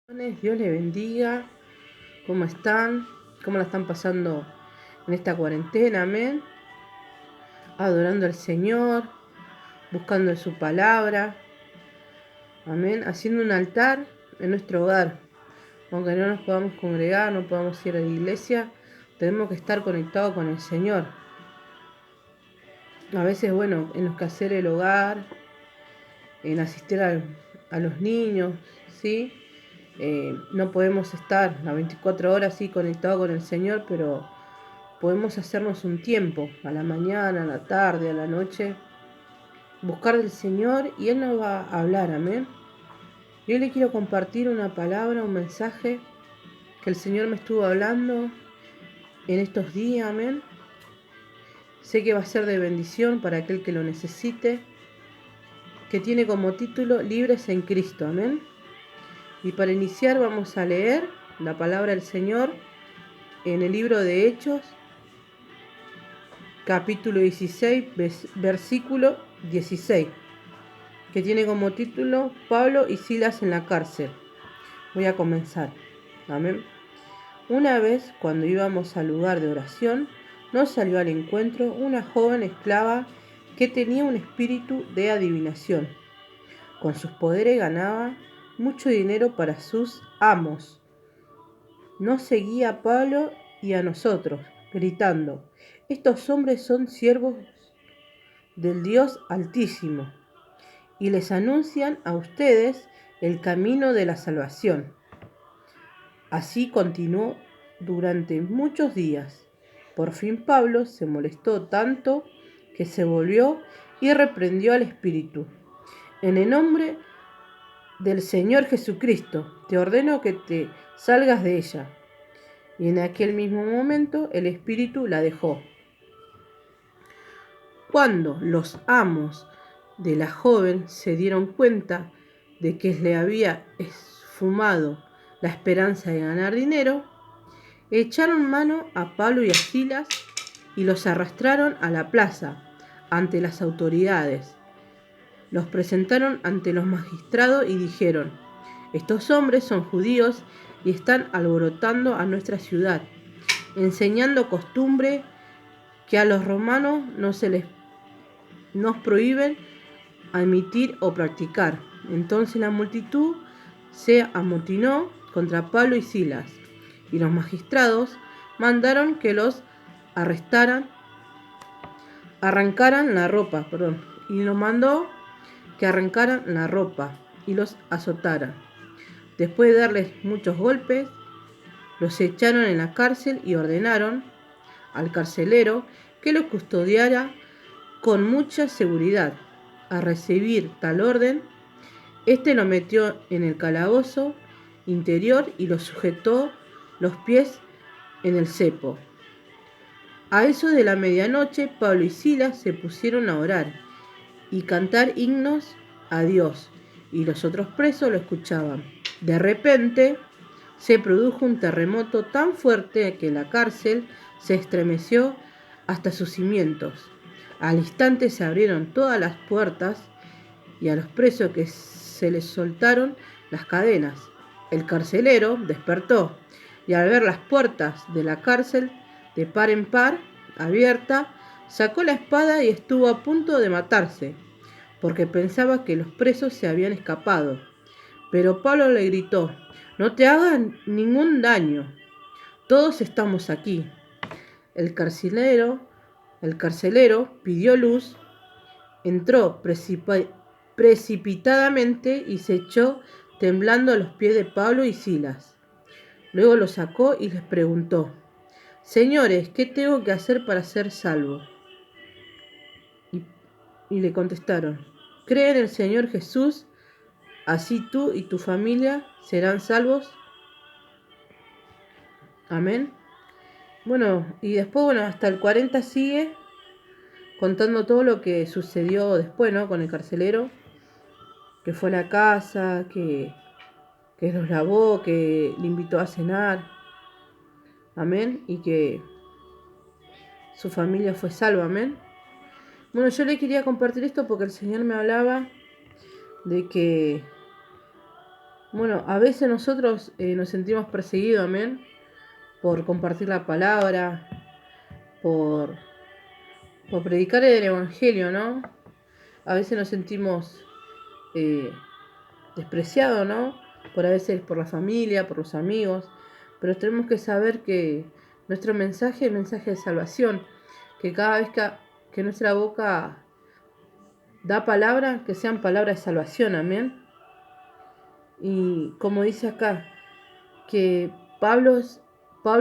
Dios les bendiga. ¿Cómo están? ¿Cómo la están pasando en esta cuarentena? Amén. Adorando al Señor, buscando en su palabra. Amén. Haciendo un altar en nuestro hogar. Aunque no nos podamos congregar, no podamos ir a la iglesia, tenemos que estar conectados con el Señor. A veces, en los quehaceres del hogar, en asistir a los niños, ¿sí? No podemos estar las 24 horas así conectados con el Señor, pero podemos hacernos un tiempo, a la mañana, a la tarde, a la noche, buscar del Señor y Él nos va a hablar, amén. Yo le quiero compartir una palabra, un mensaje que el Señor me estuvo hablando en estos días, amén. Sé que va a ser de bendición para aquel que lo necesite, que tiene como título Libres en Cristo, amén. Y para iniciar vamos a leer la palabra del Señor en el libro de Hechos, capítulo 16, versículo 16, que tiene como título Pablo y Silas en la cárcel. Voy a comenzar. Amén. Una vez, cuando íbamos al lugar de oración, nos salió al encuentro una joven esclava que tenía un espíritu de adivinación. Con sus poderes ganaba mucho dinero para sus amos. Nos seguía a Pablo y a nosotros, gritando: estos hombres son siervos del Dios Altísimo y les anuncian a ustedes el camino de la salvación. Así continuó durante muchos días. Por fin Pablo se molestó tanto que se volvió y reprendió al espíritu. En el nombre del Señor Jesucristo, te ordeno que te salgas de ella. Y en aquel mismo momento el espíritu la dejó. Cuando los amos de la joven se dieron cuenta de que le había esfumado la esperanza de ganar dinero, echaron mano a Pablo y a Silas y los arrastraron a la plaza ante las autoridades. Los presentaron ante los magistrados y dijeron: estos hombres son judíos y están alborotando a nuestra ciudad, enseñando costumbre que a los romanos nos prohíben admitir o practicar. Entonces la multitud se amotinó contra Pablo y Silas, y los magistrados mandaron que los arrancaran la ropa, y los mandó que arrancaran la ropa y los azotaran. Después de darles muchos golpes, los echaron en la cárcel y ordenaron al carcelero que los custodiara con mucha seguridad. Al recibir tal orden, este lo metió en el calabozo interior y lo sujetó los pies en el cepo. A eso de la medianoche, Pablo y Silas se pusieron a orar y cantar himnos a Dios, y los otros presos lo escuchaban. De repente se produjo un terremoto tan fuerte que la cárcel se estremeció hasta sus cimientos. Al instante se abrieron todas las puertas y a los presos que se les soltaron las cadenas. El carcelero despertó y al ver las puertas de la cárcel de par en par abierta, sacó la espada y estuvo a punto de matarse, porque pensaba que los presos se habían escapado. Pero Pablo le gritó: no te hagan ningún daño, todos estamos aquí. El carcelero pidió luz, entró precipitadamente y se echó temblando a los pies de Pablo y Silas. Luego los sacó y les preguntó: señores, ¿qué tengo que hacer para ser salvo? Y le contestaron: cree en el Señor Jesús, así tú y tu familia serán salvos. Amén. Y después, hasta el 40 sigue contando todo lo que sucedió después, ¿no? Con el carcelero, que fue a la casa, que los lavó, que le invitó a cenar. Amén. Y que su familia fue salva. Amén. Yo le quería compartir esto porque el Señor me hablaba de que Bueno, a veces nosotros nos sentimos perseguidos, amén, por compartir la palabra, por, por predicar el evangelio, ¿no? A veces nos sentimos eh, despreciados, ¿no? Por a veces por la familia, por los amigos, pero tenemos que saber que nuestro mensaje es mensaje de salvación, que cada vez que nuestra boca da palabras, que sean palabras de salvación, amén. Y como dice acá, que Pablo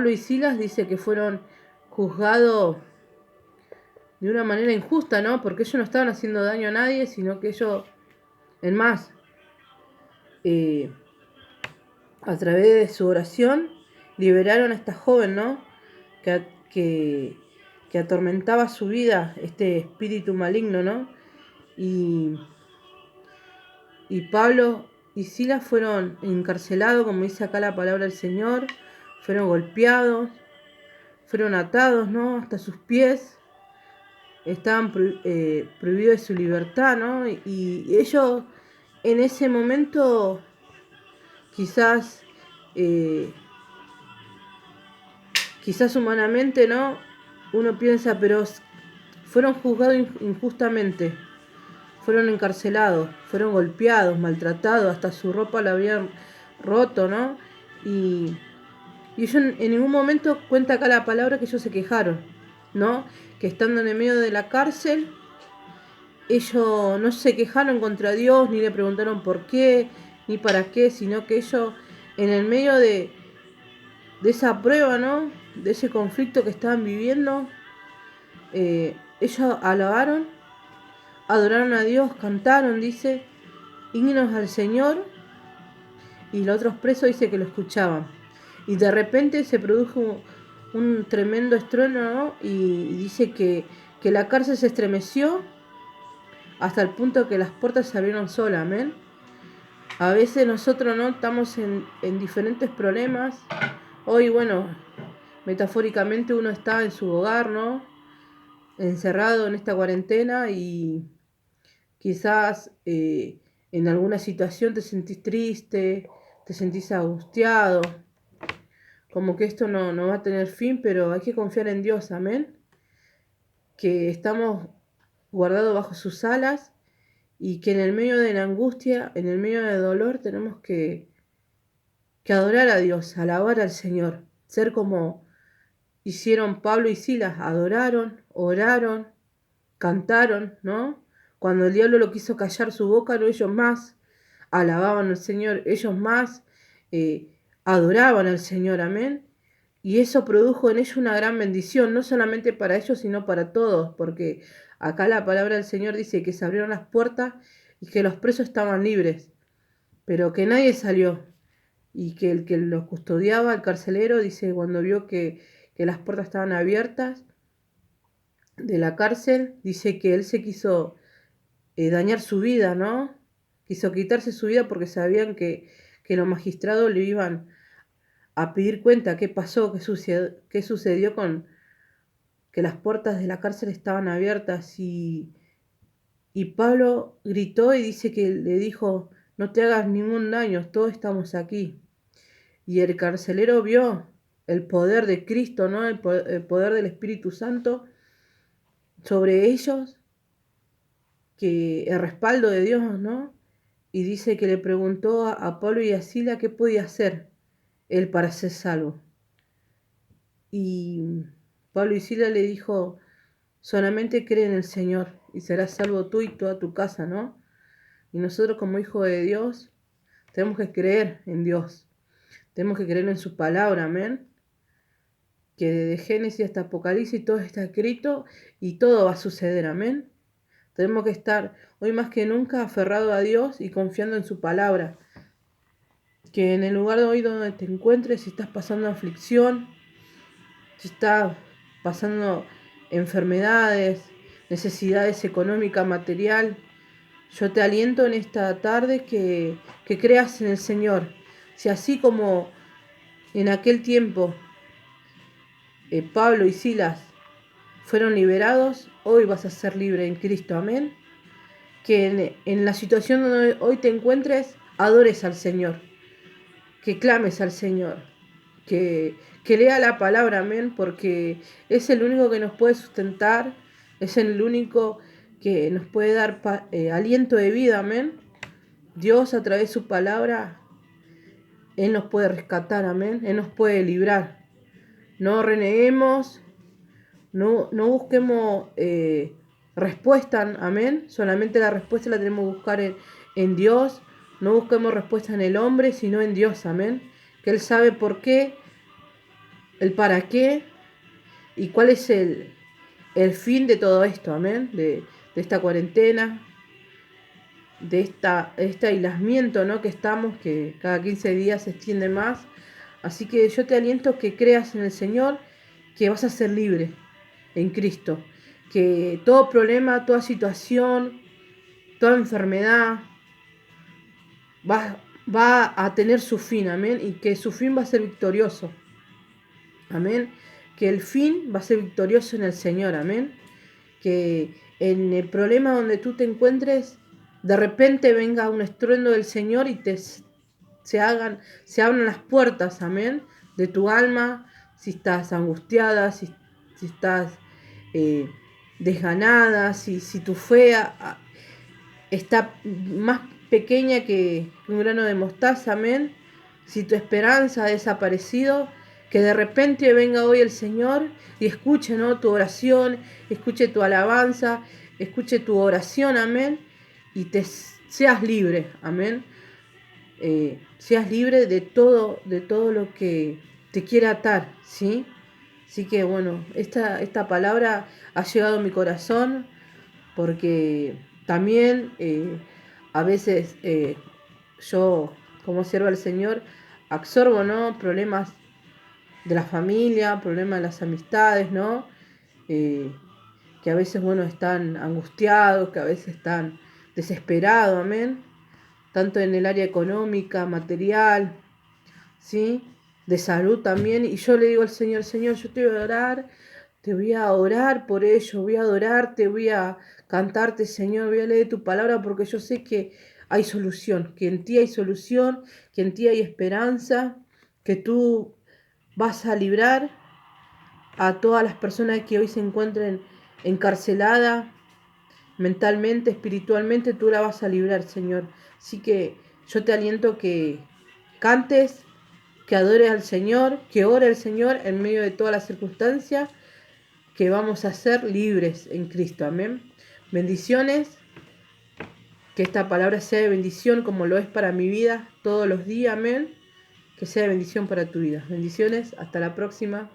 y Silas dice que fueron juzgados de una manera injusta, ¿no? Porque ellos no estaban haciendo daño a nadie, sino que ellos, en más, eh, a través de su oración, liberaron a esta joven, ¿no? Que, que, que atormentaba su vida, este espíritu maligno, ¿no? Y, y Pablo y Silas fueron encarcelados, como dice acá la palabra del Señor, fueron golpeados, fueron atados, ¿no? Hasta sus pies, estaban prohibidos de su libertad, ¿no? Y ellos en ese momento quizás, eh, quizás humanamente, ¿no? Uno piensa, pero fueron juzgados injustamente, fueron encarcelados, fueron golpeados, maltratados, hasta su ropa la habían roto, ¿no? Y, y ellos en ningún momento cuenta acá la palabra que ellos se quejaron, ¿no? Que estando en el medio de la cárcel, ellos no se quejaron contra Dios, ni le preguntaron por qué, ni para qué, sino que ellos en el medio de esa prueba, ¿no? De ese conflicto que estaban viviendo, ellos alabaron, adoraron a Dios, cantaron, dice, himnos al Señor, y los otros presos dice que lo escuchaban. Y de repente se produjo un tremendo estruendo, ¿no? Y dice que la cárcel se estremeció hasta el punto que las puertas se abrieron solas, amén. A veces nosotros no estamos en diferentes problemas. Hoy, bueno, metafóricamente uno está en su hogar, ¿no? Encerrado en esta cuarentena y quizás en alguna situación te sentís triste, te sentís angustiado, como que esto no va a tener fin, pero hay que confiar en Dios, amén. Que estamos guardados bajo sus alas y que en el medio de la angustia, en el medio del dolor, tenemos que adorar a Dios, alabar al Señor, ser como hicieron Pablo y Silas, adoraron, oraron, cantaron, ¿no? Cuando el diablo lo quiso callar su boca, no, ellos más alababan al Señor, ellos más adoraban al Señor, amén. Y eso produjo en ellos una gran bendición, no solamente para ellos, sino para todos, porque acá la palabra del Señor dice que se abrieron las puertas y que los presos estaban libres, pero que nadie salió. Y que el que los custodiaba, el carcelero, dice cuando vio que las puertas estaban abiertas de la cárcel, dice que él se quiso dañar su vida, ¿no? Quiso quitarse su vida porque sabían que los magistrados le iban a pedir cuenta qué pasó, qué sucedió con que las puertas de la cárcel estaban abiertas y Pablo gritó y dice que le dijo, no te hagas ningún daño, todos estamos aquí. Y el carcelero vio el poder de Cristo, ¿no? El poder del Espíritu Santo sobre ellos, que el respaldo de Dios, ¿no? Y dice que le preguntó a Pablo y a Sila qué podía hacer él para ser salvo. Y Pablo y Sila le dijo, solamente cree en el Señor y serás salvo tú y toda tu casa, ¿no? Y nosotros como hijos de Dios tenemos que creer en Dios, tenemos que creer en su palabra, amén. Que de Génesis hasta Apocalipsis todo está escrito y todo va a suceder, amén. Tenemos que estar hoy más que nunca aferrados a Dios y confiando en su palabra. Que en el lugar de hoy donde te encuentres, si estás pasando aflicción, si estás pasando enfermedades, necesidades económicas, material, yo te aliento en esta tarde que creas en el Señor. Si así como en aquel tiempo Pablo y Silas fueron liberados, hoy vas a ser libre en Cristo, amén. Que en la situación donde hoy te encuentres, adores al Señor. que clames al Señor, que lea la palabra, amén, porque es el único que nos puede sustentar, es el único que nos puede dar aliento de vida, amén. Dios a través de su palabra, Él nos puede rescatar, amén, Él nos puede librar. No reneguemos, no busquemos respuesta, amén. Solamente la respuesta la tenemos que buscar en Dios. No busquemos respuesta en el hombre, sino en Dios, amén. Que Él sabe por qué, el para qué y cuál es el fin de todo esto, amén. De esta cuarentena, de este aislamiento, ¿no? Que estamos, que cada 15 días se extiende más. Así que yo te aliento que creas en el Señor, que vas a ser libre en Cristo, que todo problema, toda situación, toda enfermedad va a tener su fin, amén, y que su fin va a ser victorioso, amén, que el fin va a ser victorioso en el Señor, amén, que en el problema donde tú te encuentres, de repente venga un estruendo del Señor y se abran las puertas, amén, de tu alma, si estás angustiada, si estás eh, desganada, si tu fe está más pequeña que un grano de mostaza, amén. Si tu esperanza ha desaparecido, que de repente venga hoy el Señor y escuche, ¿no?, tu oración, escuche tu alabanza, escuche tu oración, amén, y seas libre, amén. Seas libre de todo lo que te quiera atar, ¿sí? Así que bueno, esta palabra ha llegado a mi corazón porque también a veces yo, como sierva del Señor, absorbo, ¿no?, problemas de la familia, problemas de las amistades, ¿no? Eh, que a veces, bueno, están angustiados, que a veces están desesperados, amén. Tanto en el área económica, material, ¿sí? De salud también. Y yo le digo al Señor, Señor, yo te voy a orar por ello, voy a adorarte, voy a cantarte, Señor, voy a leer tu palabra porque yo sé que hay solución, que en ti hay solución, que en ti hay esperanza, que tú vas a librar a todas las personas que hoy se encuentren encarceladas mentalmente, espiritualmente, tú la vas a librar, Señor. Así que yo te aliento que cantes, que adores al Señor, que ore al Señor en medio de todas las circunstancias, que vamos a ser libres en Cristo. Amén. Bendiciones, que esta palabra sea de bendición como lo es para mi vida todos los días. Amén. Que sea de bendición para tu vida. Bendiciones, hasta la próxima.